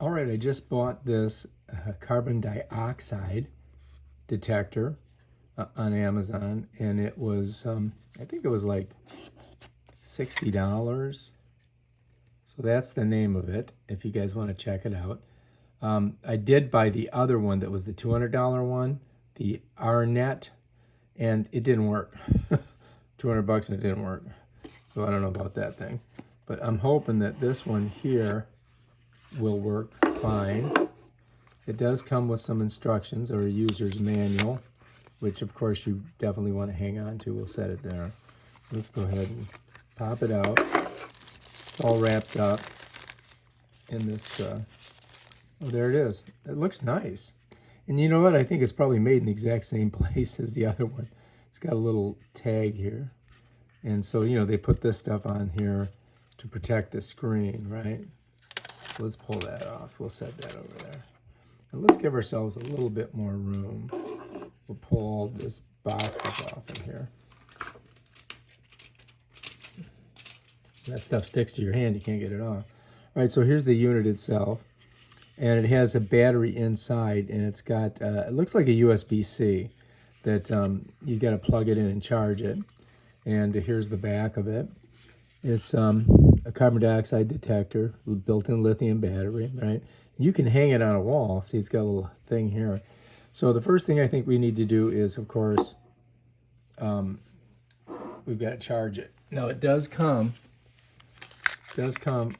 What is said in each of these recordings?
All right, I just bought this carbon dioxide detector on Amazon, and it was, I think it was like $60. So that's the name of it, if you guys want to check it out. I did buy the other one that was the $200 one, the RNet, and it didn't work. 200 bucks and it didn't work. So I don't know about that thing. But I'm hoping that this one here will work fine. It does come with some instructions or a user's manual, which of course you definitely want to hang on to. We'll set it there. Let's go ahead and pop it out. It's all wrapped up in this, oh, there it is. It looks nice. And you know what? I think it's probably made in the exact same place as the other one. It's got a little tag here. And so, you know, they put this stuff on here to protect the screen, right? So let's pull that off. We'll set that over there. And let's give ourselves a little bit more room. We'll pull all this boxes off in here. That stuff sticks to your hand. You can't get it off. All right, so here's the unit itself. And it has a battery inside, and it's got, it looks like a USB-C that you got to plug it in and charge it. And here's the back of it. It's a carbon dioxide detector, built-in lithium battery, right? You can hang it on a wall. See, it's got a little thing here. So the first thing I think we need to do is, of course, we've got to charge it. Now it does come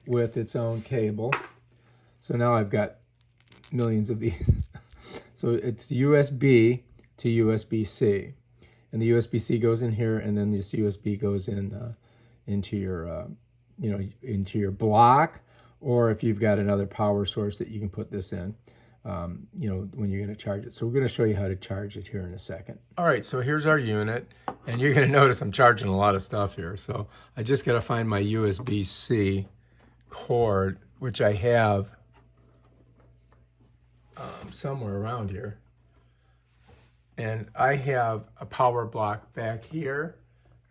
with its own cable. So now I've got millions of these. So it's USB to USB-C. And the USB-C goes in here, and then this USB goes in into your, into your block, or if you've got another power source that you can put this in, when you're going to charge it. So we're going to show you how to charge it here in a second. All right, so here's our unit, and you're going to notice I'm charging a lot of stuff here. So I just got to find my USB-C cord, which I have somewhere around here. And I have a power block back here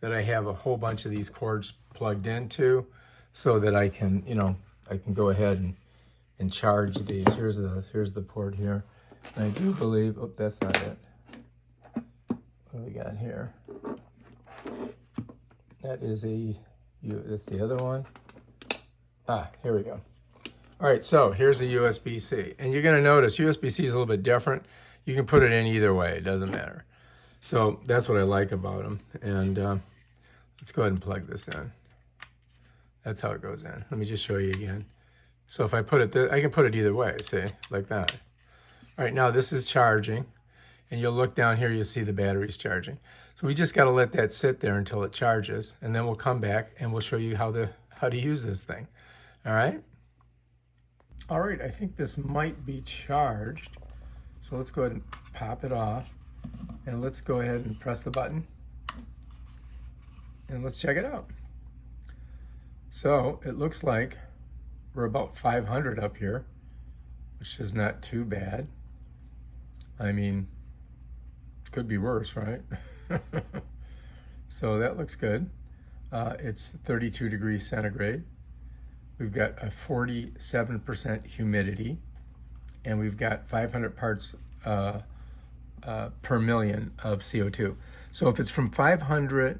that I have a whole bunch of these cords plugged into so that I can, I can go ahead and charge these. Here's the port here. And I do believe, oh, that's not it. What do we got here? That's the other one. Ah, here we go. All right, so here's a USB-C. And you're gonna notice USB-C is a little bit different. You can put it in either way, it doesn't matter. So that's what I like about them. And let's go ahead and plug this in. That's how it goes in. Let me just show you again. So if I put it there, I can put it either way, see, like that. All right, now this is charging. And you'll look down here, you'll see the battery's charging. So we just gotta let that sit there until it charges, and then we'll come back and we'll show you how to use this thing. All right? All right, I think this might be charged. So let's go ahead and pop it off, and let's go ahead and press the button, and let's check it out. So it looks like we're about 500 up here, which is not too bad. I mean, it could be worse, right? So that looks good. It's 32 degrees centigrade. We've got a 47% humidity, and we've got 500 parts per million of CO2. So if it's from 500,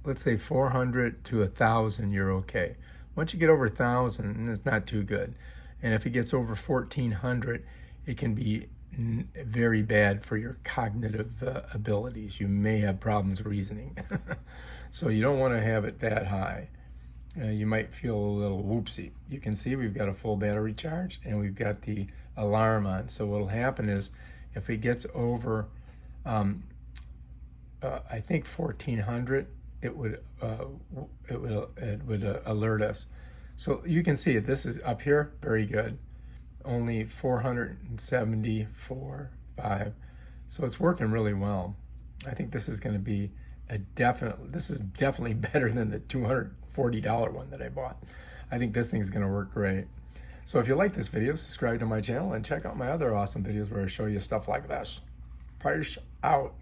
let's say 400 to 1,000, you're okay. Once you get over 1,000, it's not too good. And if it gets over 1,400, it can be very bad for your cognitive abilities. You may have problems reasoning. So you don't want to have it that high. You might feel a little whoopsie. You can see we've got a full battery charge, and we've got the alarm on. So what'll happen is if it gets over, I think 1,400, it would alert us. So you can see it. This is up here, very good. Only 474, 5. So it's working really well. I think this is going to be this is definitely better than the $240 one that I bought. I think this thing's going to work great. So if you like this video, subscribe to my channel and check out my other awesome videos where I show you stuff like this. Price out.